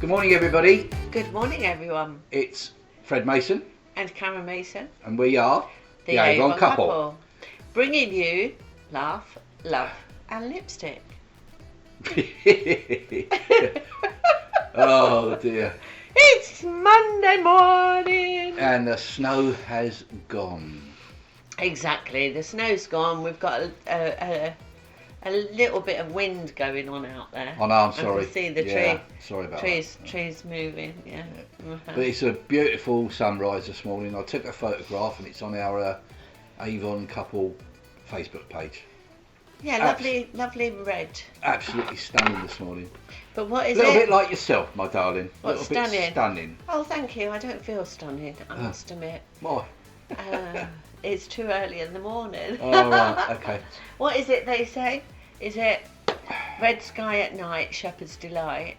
Good morning, everybody. Good morning, everyone. It's Fred Mason. And Karen Mason. And we are the Avon Couple. Bringing you laugh, love and lipstick. Oh dear. It's Monday morning. And the snow has gone. Exactly. The snow's gone. We've got a little bit of wind going on out there. Oh no, I'm sorry. I can see the tree. Sorry about that. Trees moving, yeah. But it's a beautiful sunrise this morning. I took a photograph and it's on our Avon Couple Facebook page. Yeah, lovely red. Absolutely stunning this morning. But what is it? A little it? bit like yourself, my darling. What's stunning? Bit stunning. Oh, thank you. I don't feel stunning, I must admit. Why? It's too early in the morning. Oh, right, okay. What is it they say? Is it red sky at night, shepherd's delight,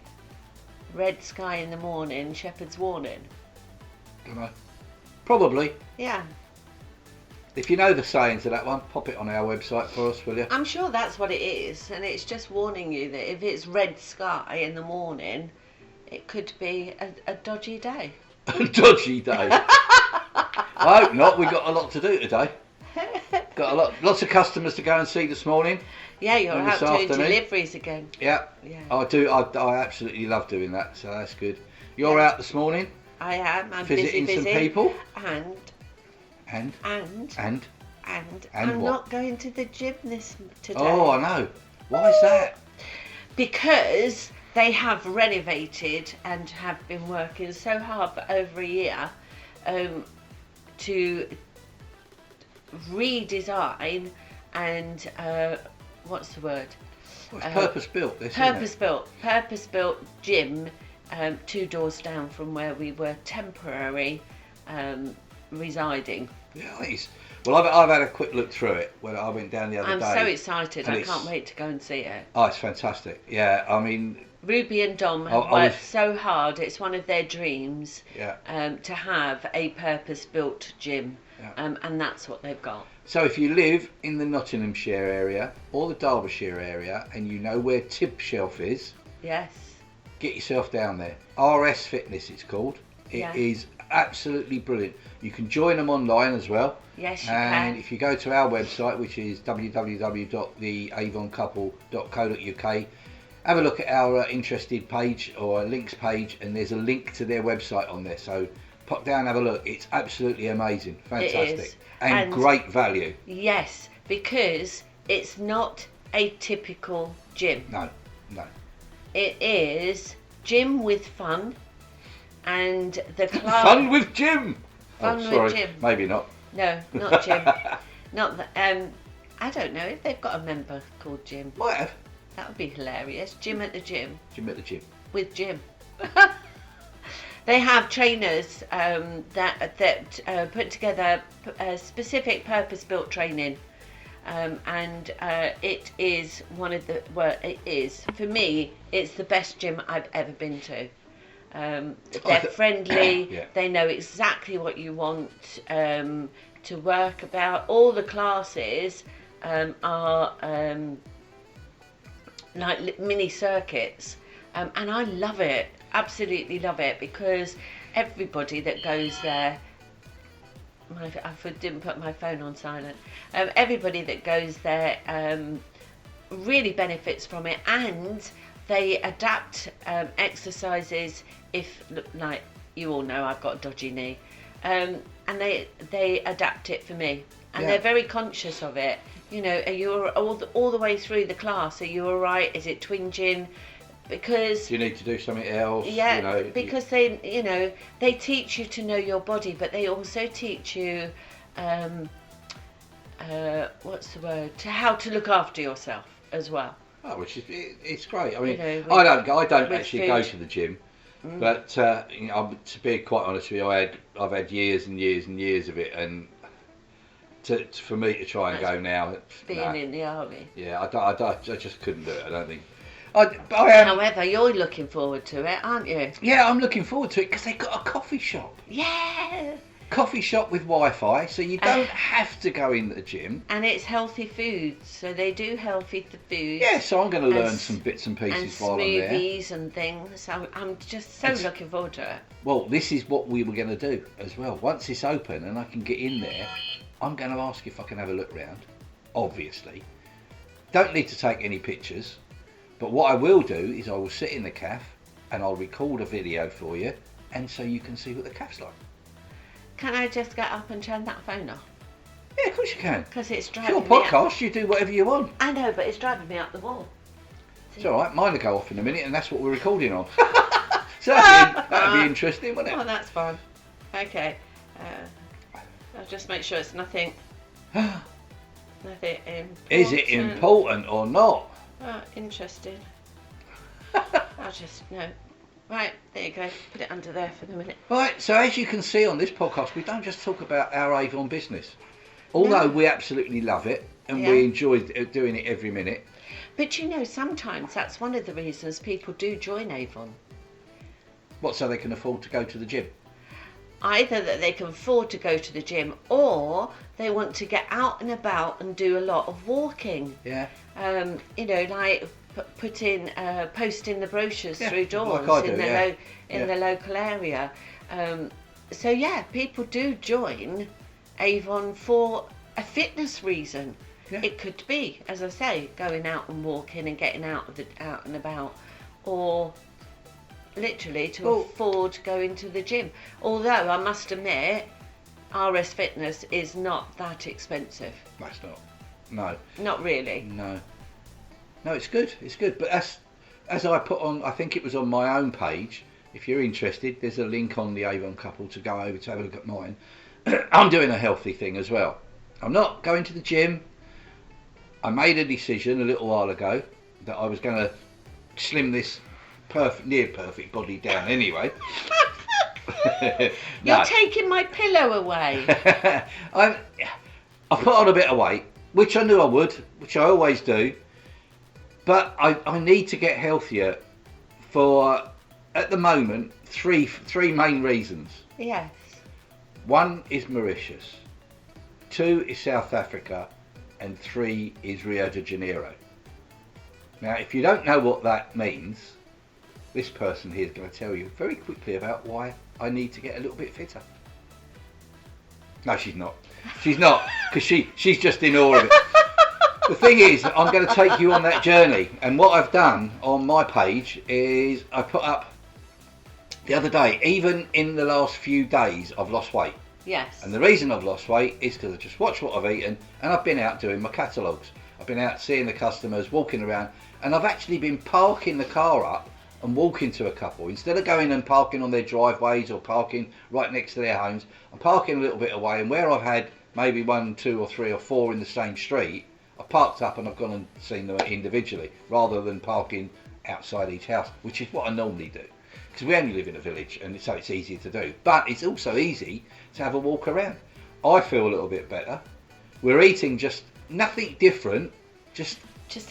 red sky in the morning, shepherd's warning? Don't know. Probably. Yeah. If you know the sayings of that one, pop it on our website for us, will you? I'm sure that's what it is, and it's just warning you that if it's red sky in the morning, it could be a dodgy day. A dodgy day? I hope not. We've got a lot to do today. Got lots of customers to go and see this morning. Yeah, you're out doing deliveries again. Yeah. I do. I absolutely love doing that, so that's good. You're out this morning. I am. I'm visiting busy. some people. And I'm what? Not going to the gym today. Oh, I know. Why is that? Because they have renovated and have been working so hard for over a year to redesign and what's the word? Well, it's purpose-built. Purpose-built gym 2 doors down from where we were temporary residing. Yeah, it is. Well, I've had a quick look through it when I went down the other day. I'm so excited. I can't wait to go and see it. Oh, it's fantastic. Yeah, I mean, Ruby and Dom have worked so hard. It's one of their dreams to have a purpose-built gym, and that's what they've got. So if you live in the Nottinghamshire area or the Derbyshire area and you know where Tib Shelf is, yes, get yourself down there. RS Fitness it's called. It is absolutely brilliant. You can join them online as well. Yes, you can. can. And if you go to our website, which is www.theavoncouple.co.uk, have a look at our interested page or links page, and there's a link to their website on there. So pop down and have a look. It's absolutely amazing. Fantastic. It is. And great value. Yes, because it's not a typical gym. No. It is gym with fun, and the club... Fun with gym! Fun with gym. Maybe not. No, not gym. Not that. I don't know if they've got a member called Jim. Might have. That would be hilarious. Gym at the gym. Gym at the gym. With Jim. They have trainers that put together specific purpose-built training, and it is one of the it is, for me, it's the best gym I've ever been to. They're friendly. They know exactly what you want to work about. All the classes are like mini circuits, and I love it. Absolutely love it, because everybody that goes there, I didn't put my phone on silent. Everybody that goes there really benefits from it, and they adapt exercises. If, like you all know, I've got a dodgy knee, and they adapt it for me, and they're very conscious of it. You know, are you all the way through the class? Are you all right? Is it twinging? Because you need to do something else. Yeah, you know, because they teach you to know your body, but they also teach you what's the word? How to look after yourself as well. Oh, which is it's great. I mean, I don't actually go to the gym, but to be quite honest with you, I've had years and years and years of it, and for me to try and go now, being in the army. Yeah, I just couldn't do it. I don't think. I am. However, you're looking forward to it, aren't you? Yeah, I'm looking forward to it because they've got a coffee shop. Yeah. coffee shop with Wi-Fi, so you don't have to go in the gym. And it's healthy foods, so they do healthy foods. Yeah, so I'm going to learn some bits and pieces while I'm there. And smoothies and things. So I'm just so looking forward to it. Well, this is what we were going to do as well. Once it's open and I can get in there, I'm going to ask if I can have a look round, obviously. Don't need to take any pictures, but what I will do is I will sit in the cafe and I'll record a video for you, and so you can see what the cafe's like. Can I just get up and turn that phone off? Yeah, of course you can. Because it's It's driving your me podcast, you do whatever you want. I know, but it's driving me up the wall. It's alright, mine will go off in a minute, and that's what we're recording on. So that'd be interesting, wouldn't it? Oh, that's fun. Okay. I'll just make sure it's nothing important. Is it important or not? Oh, interesting. I'll just, no. Right, there you go. Put it under there for the minute. Right, so as you can see on this podcast, we don't just talk about our Avon business. Although we absolutely love it, and we enjoy doing it every minute. But you know, sometimes that's one of the reasons people do join Avon. What, so they can afford to go to the gym? Either that they can afford to go to the gym, or they want to get out and about and do a lot of walking. Yeah. You know, like posting the brochures through doors like I do, in the local area. So yeah, people do join Avon for a fitness reason. Yeah. It could be, as I say, going out and walking and getting out and about, or literally to afford going to the gym. Although I must admit, RS Fitness is not that expensive. That's not. No. Not really. No. No, it's good. It's good. But as I put on, I think it was on my own page. If you're interested, there's a link on the Avon couple to go over to have a look at mine. I'm doing a healthy thing as well. I'm not going to the gym. I made a decision a little while ago that I was going to slim this near perfect body down anyway. You're taking my pillow away. I put on a bit of weight, which I knew I would, which I always do. But I need to get healthier for, at the moment, three main reasons. Yes. 1 is Mauritius, 2 is South Africa, and 3 is Rio de Janeiro. Now, if you don't know what that means, this person here is going to tell you very quickly about why I need to get a little bit fitter. No, she's not. She's not, because she's just in awe of it. The thing is, I'm going to take you on that journey, and what I've done on my page is I put up the other day, even in the last few days, I've lost weight. Yes. And the reason I've lost weight is because I just watched what I've eaten, and I've been out doing my catalogues. I've been out seeing the customers, walking around, and I've actually been parking the car up and walking to a couple. Instead of going and parking on their driveways or parking right next to their homes, I'm parking a little bit away, and where I've had maybe 1, 2 or 3 or 4 in the same street, I've parked up and I've gone and seen them individually, rather than parking outside each house, which is what I normally do. Because we only live in a village, and so it's easier to do. But it's also easy to have a walk around. I feel a little bit better. We're eating just nothing different, just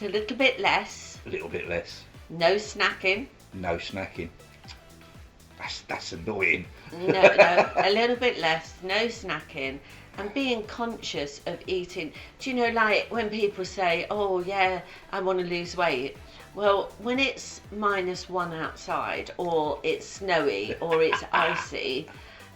a little bit less. A little bit less. No snacking. No snacking. That's annoying. No, a little bit less. No snacking. And being conscious of eating. Do you know, like when people say, oh yeah, I want to lose weight. Well, when it's -1 outside, or it's snowy, or it's icy,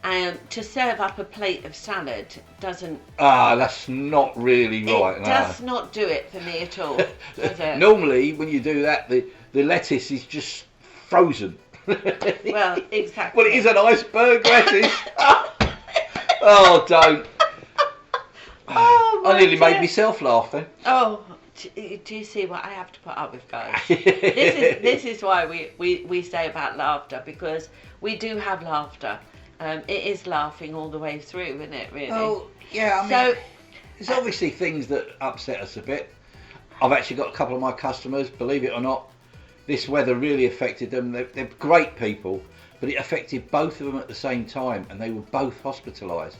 to serve up a plate of salad doesn't... that's not really right. It does not do it for me at all, does it? Normally, when you do that, the lettuce is just frozen. Well, exactly. Well, it is an iceberg lettuce. Oh, don't. Oh, I nearly made myself laugh then. Oh, do you see what I have to put up with, guys? This is why we say about laughter, because we do have laughter. It is laughing all the way through, isn't it, really? Oh, yeah, I mean, there's obviously things that upset us a bit. I've actually got a couple of my customers, believe it or not, this weather really affected them. They're great people, but it affected both of them at the same time, and they were both hospitalised.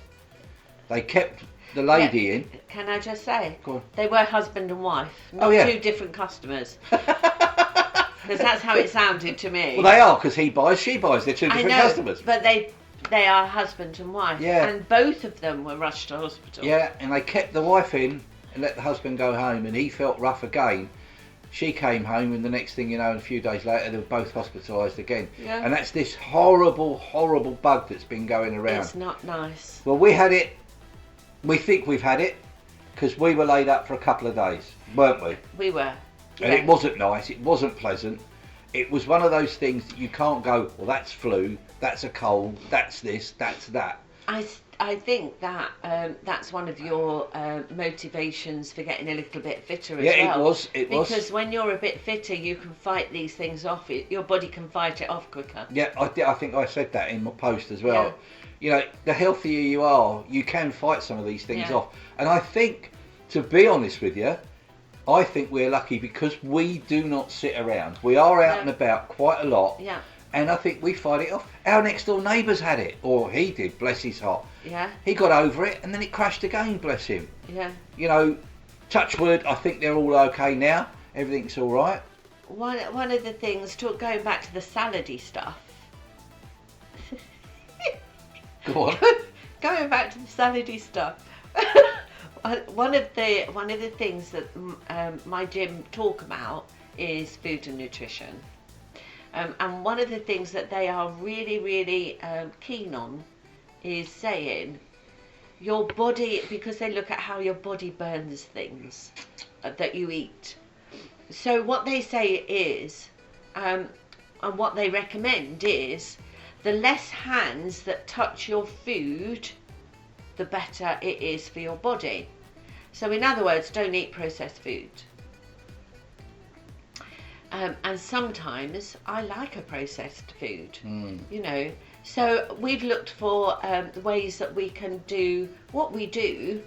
They kept the lady in. Can I just say, they were husband and wife, not two different customers. Because that's how it sounded to me. Well, they are, because he buys, she buys. They're two different customers. But they are husband and wife. Yeah. And both of them were rushed to hospital. Yeah, and they kept the wife in and let the husband go home, and he felt rough again. She came home, and the next thing you know, a few days later, they were both hospitalised again. Yeah. And that's this horrible, horrible bug that's been going around. It's not nice. Well, we had it. We think we've had it because we were laid up for a couple of days, weren't we? We were. And it wasn't nice. It wasn't pleasant. It was one of those things that you can't go, well, that's flu, that's a cold, that's this, that's that. I think that that's one of your motivations for getting a little bit fitter as well. Yeah, it was. Because when you're a bit fitter, you can fight these things off. Your body can fight it off quicker. Yeah, I think I said that in my post as well. Yeah. You know, the healthier you are, you can fight some of these things Yeah. off. And I think, to be honest with you, I think we're lucky because we do not sit around. We are out and about quite a lot. Yeah. And I think we fight it off. Our next door neighbour's had it, or he did, bless his heart. Yeah. He got over it and then it crashed again, bless him. Yeah. You know, touch wood, I think they're all okay now. Everything's all right. One of the things, going back to the salady stuff. Go on. Going back to the salady stuff. One of the things that my gym talk about is food and nutrition. And one of the things that they are really, really keen on is saying your body, because they look at how your body burns things that you eat. So what they say is, and what they recommend is, the less hands that touch your food, the better it is for your body. So in other words, don't eat processed food. And sometimes I like a processed food, you know. So we've looked for ways that we can do what we do,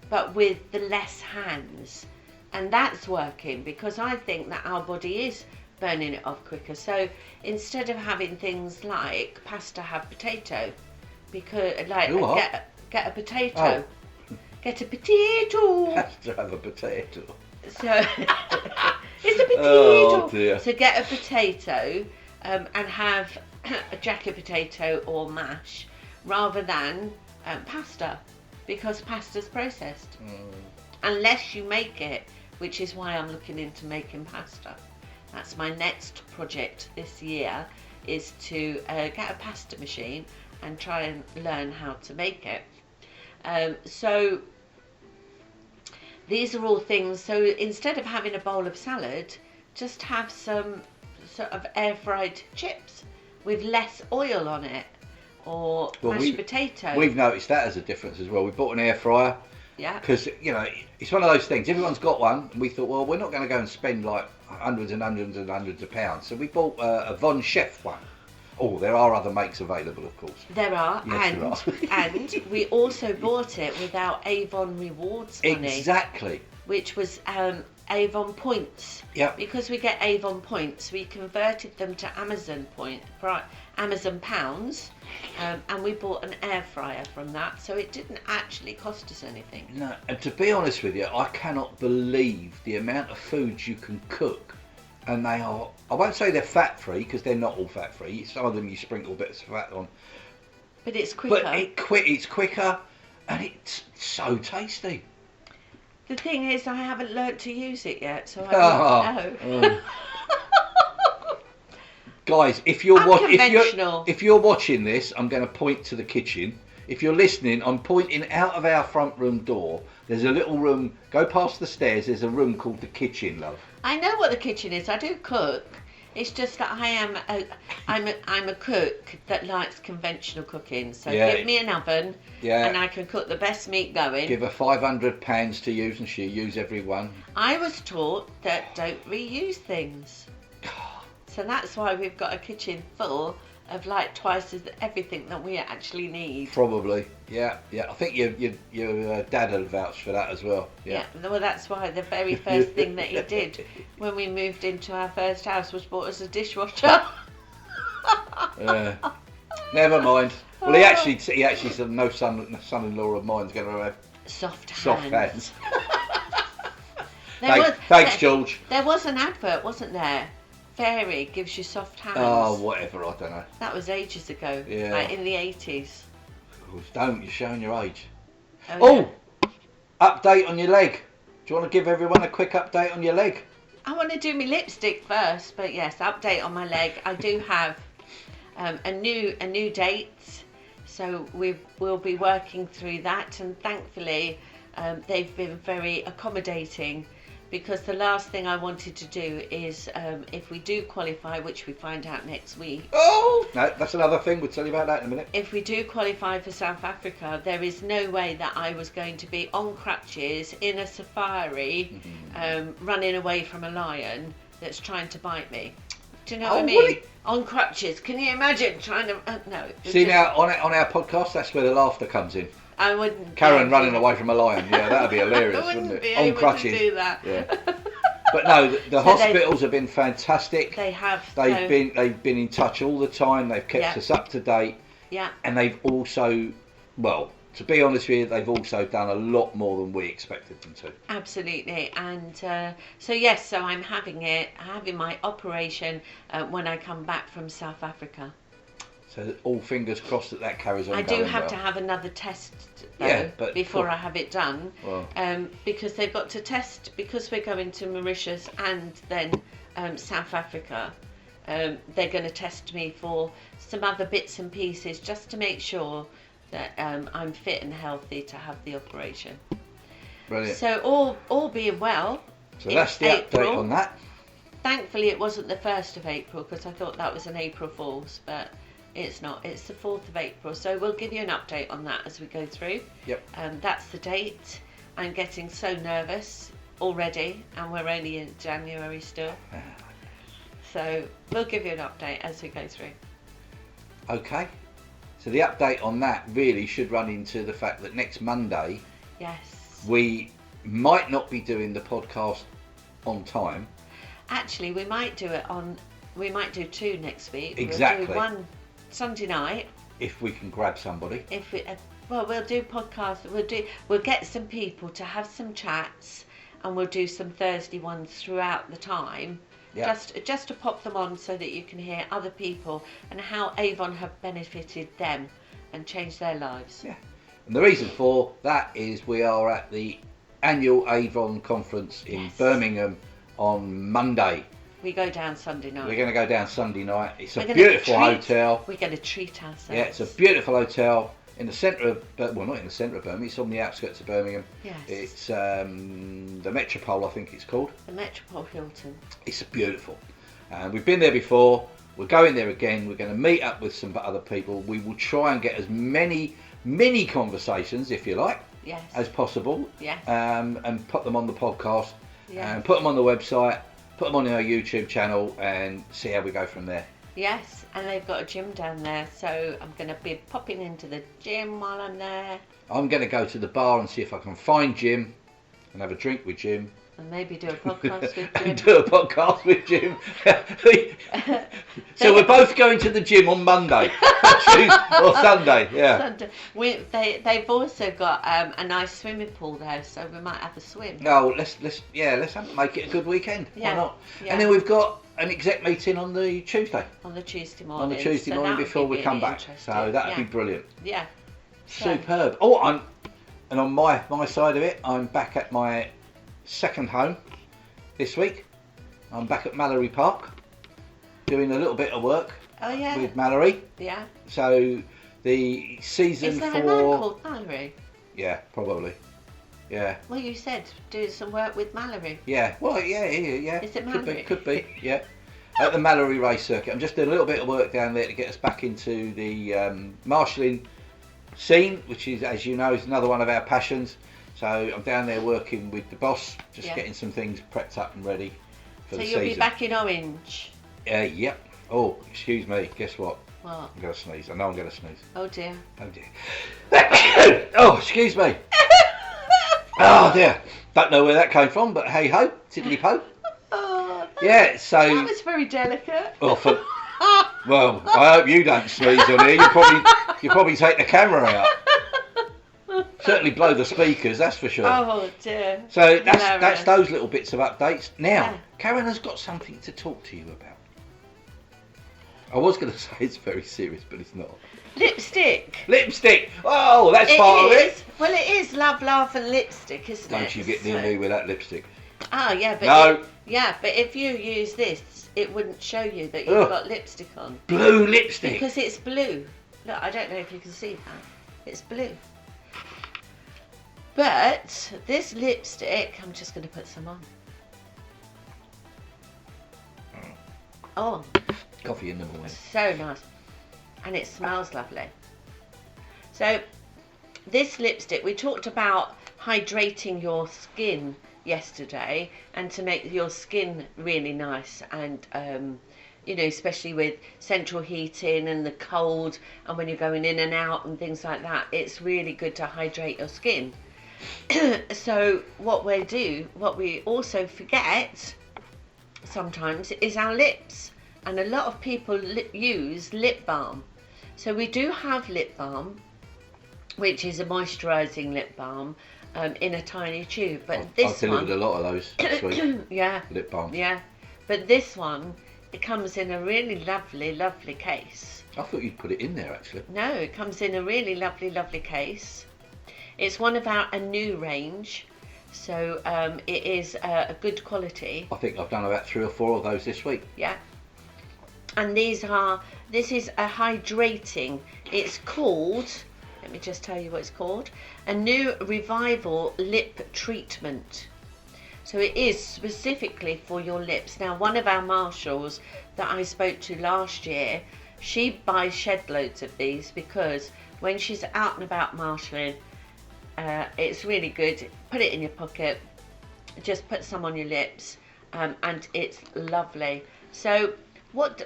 but with the less hands. And that's working because I think that our body is burning it off quicker. So instead of having things like pasta, have potato. Because get a potato. Oh. Get a potato. Has to have a potato. So it's a potato. Oh, dear. So get a potato and have a jacket potato or mash rather than pasta, because pasta's processed. Unless you make it, which is why I'm looking into making pasta. That's my next project this year, is to get a pasta machine and try and learn how to make it. So these are all things. So instead of having a bowl of salad, just have some sort of air fried chips with less oil on it, or mashed potato. We've noticed that as a difference as well. We bought an air fryer. Yeah. Because, you know, it's one of those things. Everyone's got one, and we thought, well, we're not going to go and spend like hundreds and hundreds and hundreds of pounds. So we bought a Avon Chef one. Oh, there are other makes available, of course. There are, yes, and we also bought it with our Avon Rewards money. Exactly. Which was Avon points. Yep. Because we get Avon points, we converted them to Amazon pounds, and we bought an air fryer from that, so it didn't actually cost us anything. No, and to be honest with you, I cannot believe the amount of foods you can cook. And they are, I won't say they're fat-free, because they're not all fat-free. Some of them you sprinkle bits of fat on. But it's quicker. But it's quicker, and it's so tasty. The thing is, I haven't learnt to use it yet, so I don't know. Guys, if you're watching this, I'm going to point to the kitchen. If you're listening, I'm pointing out of our front room door. There's a little room. Go past the stairs. There's a room called the kitchen, love. I know what the kitchen is. I do cook. It's just that I'm a cook that likes conventional cooking. So give me an oven, and I can cook the best meat going. Give her 500 pans to use, and she'll use every one. I was taught that don't reuse things. So that's why we've got a kitchen full of like twice as everything that we actually need. Probably, yeah. I think your dad will vouch for that as well. Yeah. Well, that's why the very first thing that he did when we moved into our first house was bought us a dishwasher. Never mind. Well, he actually said no son-in-law of mine's going to have soft hands. Thanks, George. There was an advert, wasn't there, Fairy gives you soft hands. Oh, whatever, I don't know. That was ages ago. Yeah. Like in the 80s. Don't, you're showing your age. Oh, yeah. Update on your leg. Do you want to give everyone a quick update on your leg? I want to do my lipstick first, but yes, update on my leg. I do have a new date, so we'll be working through that, and thankfully they've been very accommodating, because the last thing I wanted to do is if we do qualify, which we find out next week. Oh! No, that's another thing. We'll tell you about that in a minute. If we do qualify for South Africa, there is no way that I was going to be on crutches in a safari, running away from a lion that's trying to bite me. Do you know what I mean? Really? On crutches. Can you imagine trying to... no. See, now, on our podcast, that's where the laughter comes in. I wouldn't... Karen running away from a lion. Yeah, that would be hilarious, wouldn't it? Be able on crutches. To do that. Yeah. But no, the hospitals have been fantastic. They have. They've been in touch all the time. They've kept us up to date. Yeah. And they've also, well, to be honest with you, they've also done a lot more than we expected them to. Absolutely. And so I'm having my operation when I come back from South Africa. So all fingers crossed that carries on. I do have to have another test though, before I have it done, because they've got to test, because we're going to Mauritius and then South Africa. They're going to test me for some other bits and pieces just to make sure that I'm fit and healthy to have the operation. Brilliant. So all being well. So that's the update on that. Thankfully, it wasn't the 1st of April, because I thought that was an April Fool's, but. It's not. It's the 4th of April. So we'll give you an update on that as we go through. Yep. That's the date. I'm getting so nervous already, and we're only in January still. So we'll give you an update as we go through. Okay. So the update on that really should run into the fact that next Monday, yes, we might not be doing the podcast on time. Actually, we might do it on. We might do 2 next week. Exactly. We'll do one Sunday night. If we can grab somebody. If we, we'll do podcasts. We'll get some people to have some chats, and we'll do some Thursday ones throughout the time. Yeah. Just to pop them on so that you can hear other people and how Avon have benefited them and changed their lives. Yeah. And the reason for that is we are at the annual Avon Conference in Birmingham on Monday. We go down Sunday night. We're going to go down Sunday night. It's a beautiful hotel. We're going to treat ourselves. Yeah, it's a beautiful hotel in the centre of, well, not in the centre of Birmingham. It's on the outskirts of Birmingham. Yes. It's the Metropole, I think it's called. The Metropole Hilton. It's beautiful. We've been there before. We're going there again. We're going to meet up with some other people. We will try and get as many mini conversations, if you like, as possible. Yes. And put them on the podcast. Yes. And put them on the website. Put them on our YouTube channel and see how we go from there. Yes, and they've got a gym down there, so I'm going to be popping into the gym while I'm there. I'm going to go to the bar and see if I can find Jim and have a drink with Jim. And maybe do a podcast with Jim. And do a podcast with Jim. So we're both going to the gym on Monday or Sunday. Yeah. Sunday. They've also got a nice swimming pool there, so we might have a swim. No, let's make it a good weekend. Yeah. Why not? Yeah. And then we've got an exec meeting on the Tuesday. On the Tuesday morning. On the Tuesday morning before we come back. So that'd be brilliant. Yeah. Superb. Oh, and on my side of it, I'm back at my second home this week. I'm back at Mallory Park doing a little bit of work with Mallory. Yeah. So the season Is there for... a man called Mallory? Yeah, probably. Yeah. Well, you said doing some work with Mallory. Yeah. Well, yeah. Is it Mallory? Could be. Yeah. At the Mallory race circuit. I'm just doing a little bit of work down there to get us back into the marshalling scene, which is, as you know, is another one of our passions. So I'm down there working with the boss, just getting some things prepped up and ready for the season. So you'll be back in Orange? Yep. Oh, excuse me. Guess what? What? I'm going to sneeze. I know I'm going to sneeze. Oh dear. Oh dear. Oh, excuse me. Oh dear. Don't know where that came from, but hey ho, tiddly po. Oh, yeah, so... That was very delicate. Well, I hope you don't sneeze on here. You probably take the camera out. Certainly blow the speakers, that's for sure. Oh dear. So that's those little bits of updates. Now, Karen has got something to talk to you about. I was going to say it's very serious, but it's not. Lipstick. Lipstick. Oh, that's part of it. Well, it is love, laugh, and lipstick, isn't it? Don't you get near me with that lipstick. Ah, yeah, but no. But if you use this, it wouldn't show you that you've got lipstick on. Blue lipstick. Because it's blue. Look, I don't know if you can see that. It's blue. But this lipstick, I'm just going to put some on. Oh. Coffee in the morning. So nice. And it smells lovely. So this lipstick, we talked about hydrating your skin yesterday and to make your skin really nice and especially with central heating and the cold and when you're going in and out and things like that, it's really good to hydrate your skin. So what we also forget sometimes is our lips, and a lot of people use lip balm. So we do have lip balm, which is a moisturising lip balm in a tiny tube, but I've delivered a lot of those this week. Yeah, lip balm. Yeah, but this one, it comes in a really lovely case. I thought you'd put it in there actually. No, it comes in a really lovely case. It's one of a new range, so it is a good quality. I think I've done about 3 or 4 of those this week. Yeah. And this is a hydrating, it's called, let me just tell you what it's called, a new revival lip treatment. So it is specifically for your lips. Now, one of our marshals that I spoke to last year, she buys shed loads of these because when she's out and about marshalling, it's really good. Put it in your pocket, just put some on your lips, and it's lovely. So what's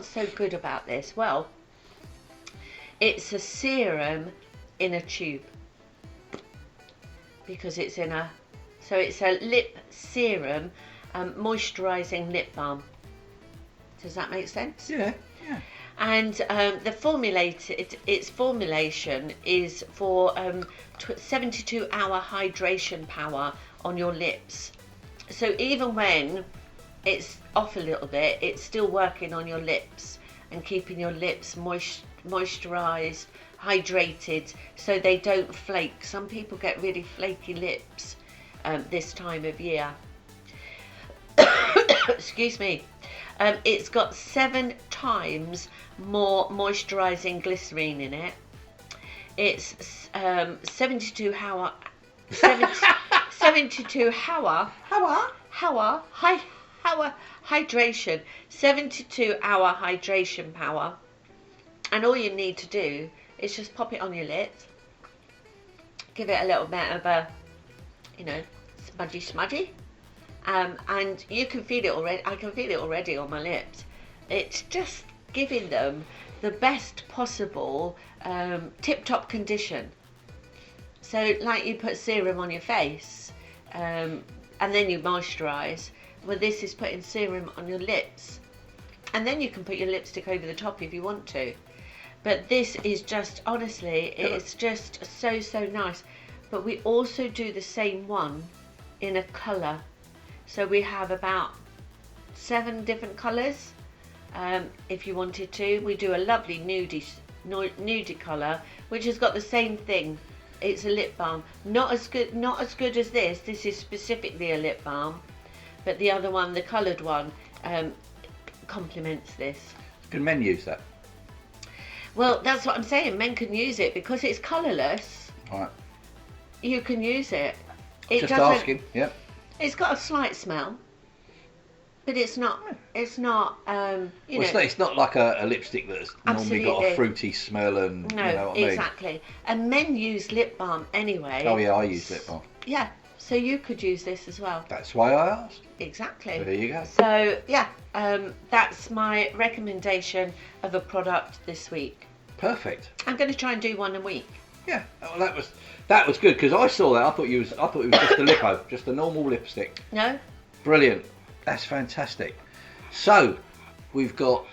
so good about this? Well, it's a serum in a tube because it's it's a lip serum, moisturising lip balm. Does that make sense? Yeah. And its formulation is for 72-hour hydration power on your lips. So even when it's off a little bit, it's still working on your lips and keeping your lips moisturised, hydrated, so they don't flake. Some people get really flaky lips this time of year. Excuse me. It's got 7 times more moisturising glycerine in it. It's 72 hour hydration, 72-hour hydration power. And all you need to do is just pop it on your lips, give it a little bit of a, smudgy. And you can feel it already. I can feel it already on my lips. It's just giving them the best possible tip-top condition. So like you put serum on your face and then you moisturise. Well, this is putting serum on your lips. And then you can put your lipstick over the top if you want to. But this is just, honestly, it's just so nice. But we also do the same one in a colour. So we have about 7 different colours. If you wanted to, we do a lovely nudie colour, which has got the same thing. It's a lip balm, not as good as this. This is specifically a lip balm, but the other one, the coloured one, complements this. Can men use that? Well, that's what I'm saying. Men can use it because it's colourless. All right. You can use it. Just asking. Yep. It's got a slight smell, but it's not. It's not. It's not like a lipstick that's normally got a fruity smell and. No, you know what I mean? Exactly. And men use lip balm anyway. Oh yeah, I use lip balm. Yeah, so you could use this as well. That's why I asked. Exactly. So there you go. So yeah, that's my recommendation of a product this week. Perfect. I'm going to try and do one a week. Yeah, well, that was good because I saw that. I thought it was just a lipo, just a normal lipstick. No. Brilliant. That's fantastic. So we've updated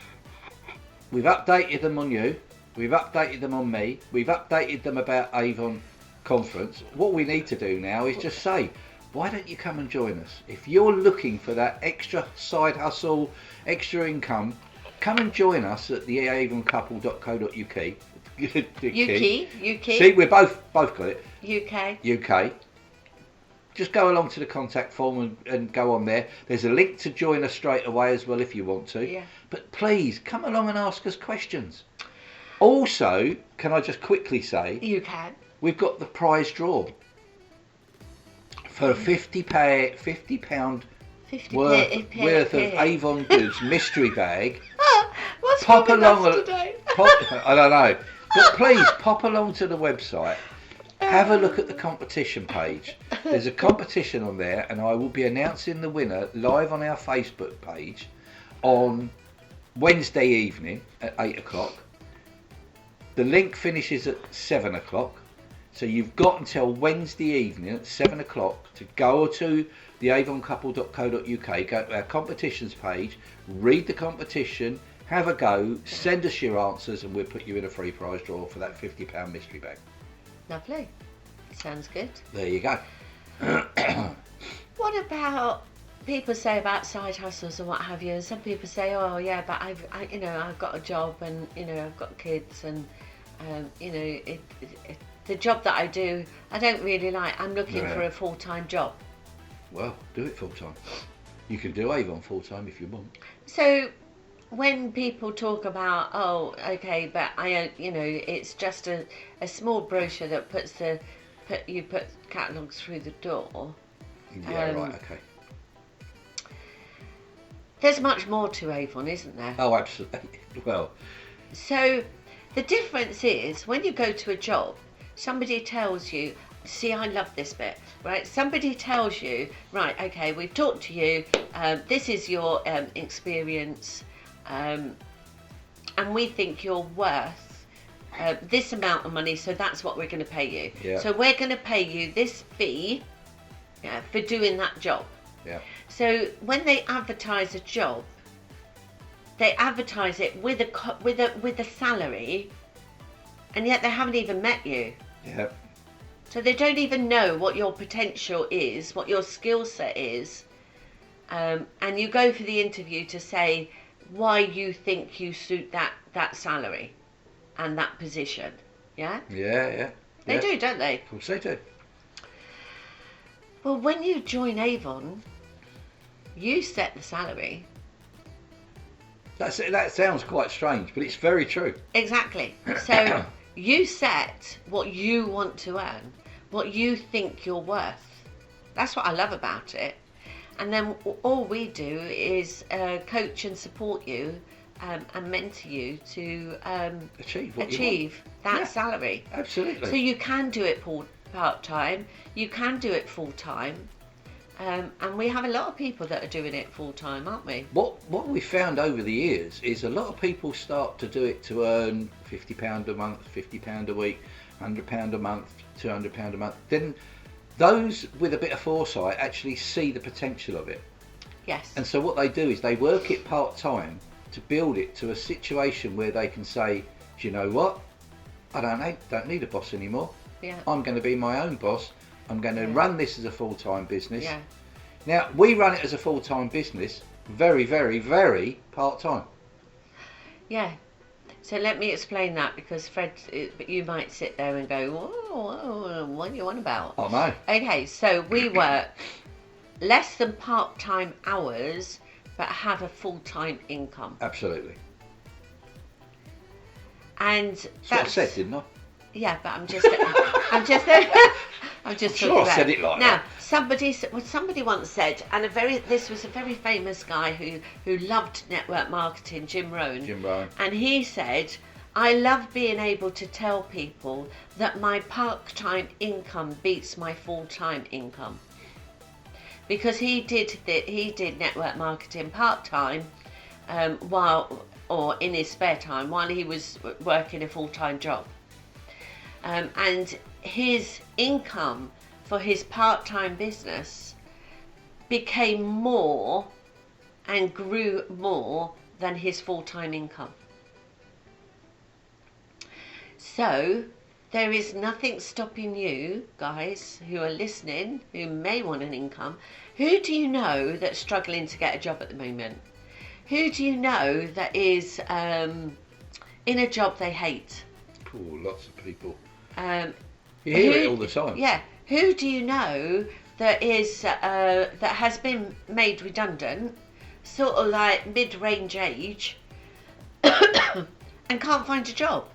them on you. We've updated them on me. We've updated them about Avon Conference. What we need to do now is just say, why don't you come and join us? If you're looking for that extra side hustle, extra income, come and join us at the avoncouple.co.uk. UK. See, we're both got it. UK. Just go along to the contact form and go on there. There's a link to join us straight away as well if you want to. Yeah. But please come along and ask us questions. Also, can I just quickly say, You can. we've got the prize draw for a £50 worth of Avon Goods mystery bag. What's Pop wrong with along us today? I don't know, but please pop along to the website. Have a look at the competition page. There's a competition on there, and I will be announcing the winner live on our Facebook page on Wednesday evening at 8 o'clock. The link finishes at 7 o'clock. So you've got until Wednesday evening at 7 o'clock to go to the avoncouple.co.uk, go to our competitions page, read the competition, have a go, send us your answers, and we'll put you in a free prize draw for that £50 mystery bag. Lovely. Sounds good. There you go. What about people say about side hustles and what have you? And some people say, "Oh, yeah, but I've got a job, and I've got kids, and the job that I do, I don't really like. I'm looking for a full-time job." Well, do it full-time. You can do Avon full-time if you want. So, when people talk about, oh, okay, but it's just a small brochure that you put catalogues through the door. Yeah, right, okay. There's much more to Avon, isn't there? Oh, absolutely. Well. So, the difference is, when you go to a job, somebody tells you, see, I love this bit, right? Somebody tells you, right, okay, we've talked to you, this is your experience, and we think you're worth this amount of money, so that's what we're going to pay you. Yeah. So we're going to pay you this fee for doing that job. Yeah. So when they advertise a job, they advertise it with a salary, and yet they haven't even met you. Yeah. So they don't even know what your potential is, what your skill set is, and you go for the interview to say why you think you suit that salary and that position. Yeah? Yeah. They do, don't they? Of course they do. Well, when you join Avon, you set the salary. That sounds quite strange, but it's very true. Exactly. So you set what you want to earn, what you think you're worth. That's what I love about it. And then all we do is coach and support you and mentor you to achieve that salary. Absolutely. So you can do it part-time, you can do it full-time, and we have a lot of people that are doing it full-time, aren't we? What we found over the years is a lot of people start to do it to earn £50 a month, £50 a week, £100 a month, £200 a month. Then those with a bit of foresight actually see the potential of it. Yes. And so what they do is they work it part-time to build it to a situation where they can say, do you know what? I don't need a boss anymore. Yeah. I'm going to be my own boss. I'm going to run this as a full-time business. Yeah. Now, we run it as a full-time business, very, very, very part-time. Yeah. So let me explain that, because Fred, you might sit there and go, whoa, what are you on about? Oh, no. Okay, so we work less than part-time hours, but have a full-time income. Absolutely. And that's what I said, didn't I? Yeah, but I'm just sure I said it like now. that. Somebody once said, and this was a very famous guy who loved network marketing, Jim Rohn. And he said, I love being able to tell people that my part-time income beats my full-time income. Because he did network marketing part-time, or in his spare time while he was working a full-time job. And his income for his part-time business became more and grew more than his full-time income. So there is nothing stopping you guys who are listening, who may want an income. Who do you know that's struggling to get a job at the moment? Who do you know that is in a job they hate? Oh, lots of people. You hear it all the time. Yeah. Who do you know that is that has been made redundant, sort of like mid-range age, and can't find a job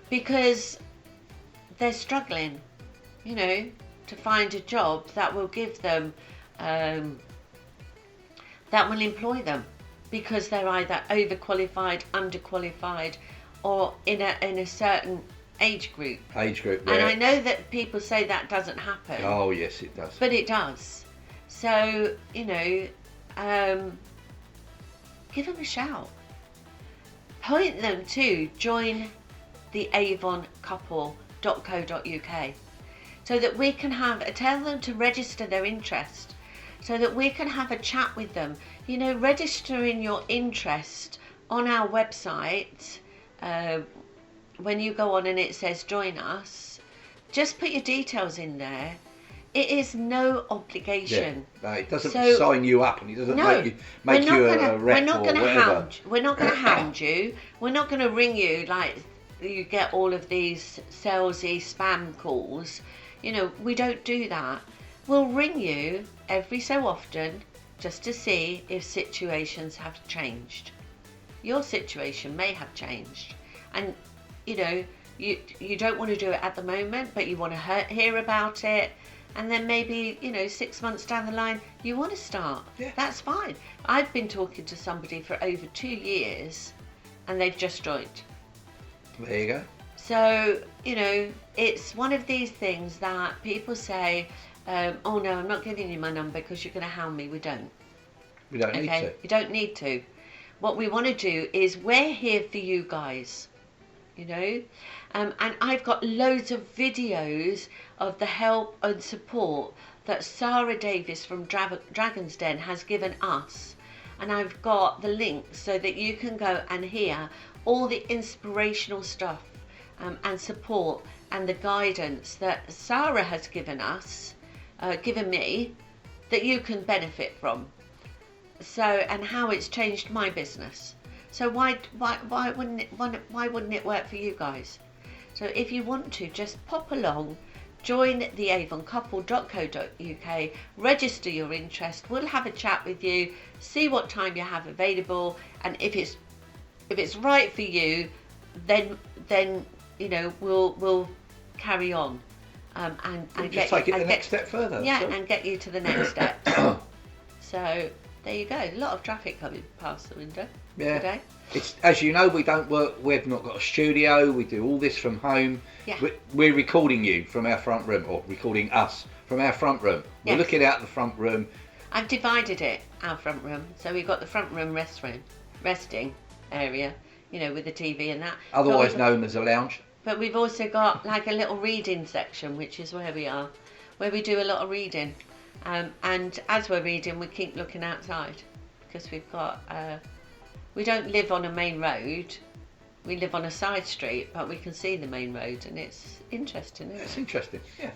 because they're struggling, you know, to find a job that will give them, that will employ them, because they're either overqualified, underqualified, or in a certain age group. Age group, yeah. And I know that people say that doesn't happen. Oh, yes, it does. But it does. So, you know, give them a shout. Point them to join the avonCouple.co.uk so that we can tell them to register their interest, so that we can have a chat with them. You know, registering your interest on our website, when you go on and it says join us, just put your details in there. It is no obligation. Yeah. No, it doesn't sign you up, and it doesn't make you a rep or whatever. We're not going to hound you. We're not going to ring you like you get all of these salesy spam calls. You know, we don't do that. We'll ring you every so often just to see if situations have changed. Your situation may have changed, and you know, you don't want to do it at the moment, but you want to hear about it, and then maybe, you know, 6 months down the line you want to start. Yeah. That's fine. I've been talking to somebody for over 2 years and they've just joined. There you go. So, you know, it's one of these things that people say, oh no, I'm not giving you my number because you're going to hound me. We don't. We don't need to. You don't need to. What we want to do is, we're here for you guys, you know, and I've got loads of videos of the help and support that Sarah Davis from Dragon's Den has given us, and I've got the links so that you can go and hear all the inspirational stuff and support and the guidance that Sarah has given us, given me, that you can benefit from. So, and how it's changed my business. So why wouldn't it work for you guys? So if you want to, just pop along, join the AvonCouple.co.uk, register your interest. We'll have a chat with you, see what time you have available, and if it's right for you, then you know, we'll carry on and just take it the next step further. Yeah, and get you to the next step. So there you go. A lot of traffic coming past the window today. It's, as you know, we've not got a studio. We do all this from home. Yeah. We're recording you from our front room, or recording us from our front room. We're looking out the front room. I've divided our front room. So we've got the front room resting area, you know, with the TV and that. Otherwise known as a lounge. But we've also got like a little reading section, which is where we are, where we do a lot of reading. And as we're reading, we keep looking outside, because we've got, we don't live on a main road, we live on a side street, but we can see the main road, and it's interesting, isn't it? It's interesting, yeah.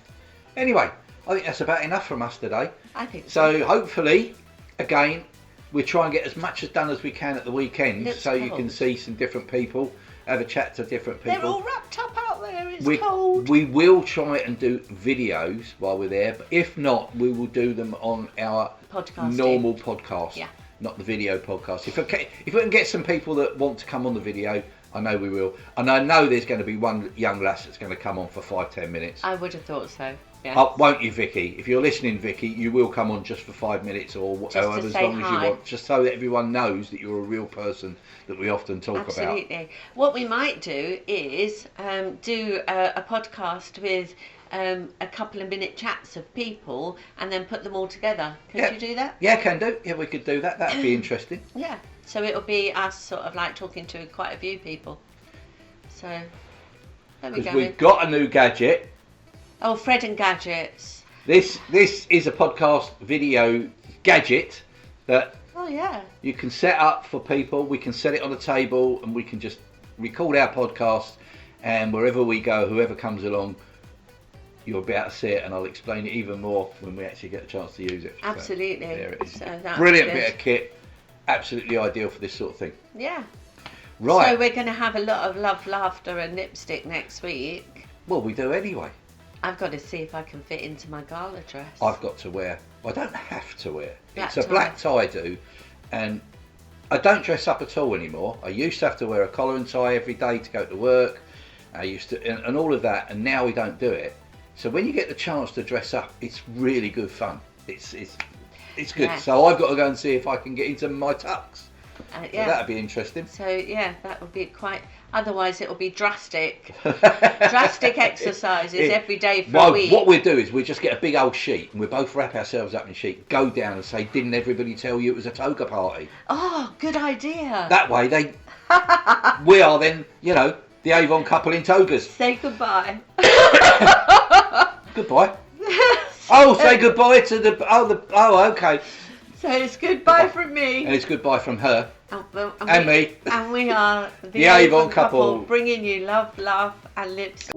Anyway, I think that's about enough from us today. I think so. So hopefully, again, we'll try and get as much as done as we can at the weekend, so you can see some different people, have a chat to different people. They're all wrapped up out there, it's cold. We will try and do videos while we're there, but if not, we will do them on our normal podcast. Yeah. Not the video podcast. If we can get some people that want to come on the video, I know we will. And I know there's going to be one young lass that's going to come on for 5-10 minutes. I would have thought so. Yes. Won't you, Vicky? If you're listening, Vicky, you will come on just for 5 minutes or whatever, as long as you want, just so that everyone knows that you're a real person that we often talk about. Absolutely. What we might do is do a podcast with a couple of minute chats of people, and then put them all together. Could you do that? Yeah, can do. Yeah, we could do that. That'd be interesting. Yeah. So it'll be us sort of like talking to quite a few people. So there we go. We've got a new gadget. Oh, Fred and Gadgets. This is a podcast video gadget that you can set up for people. We can set it on a table and we can just record our podcast and wherever we go, whoever comes along, you'll be able to see it, and I'll explain it even more when we actually get a chance to use it. Absolutely. So, there it is. So that's brilliant good. bit of kit, absolutely ideal for this sort of thing. Yeah. Right. So we're going to have a lot of love, laughter and lipstick next week. Well, we do anyway. I've got to see if I can fit into my gala dress. I've got to wear, I don't have to wear. Black It's a black tie I do, and I don't dress up at all anymore. I used to have to wear a collar and tie every day to go to work. I used to, and all of that, and now we don't do it. So when you get the chance to dress up, it's really good fun. It's good. Yeah. So I've got to go and see if I can get into my tux. Yeah. So that'd be interesting. So yeah, that would be quite. Otherwise, it will be drastic exercises every day for a week. What we'll do is we'll just get a big old sheet and we'll both wrap ourselves up in a sheet, go down and say, "Didn't everybody tell you it was a toga party?" Oh, good idea. That way we are then, the Avon couple in togas. Say goodbye. Goodbye. Oh, say goodbye to the okay. So it's goodbye from me. And it's goodbye from her. And me. And we are the Avon couple, bringing you love, laugh and lips.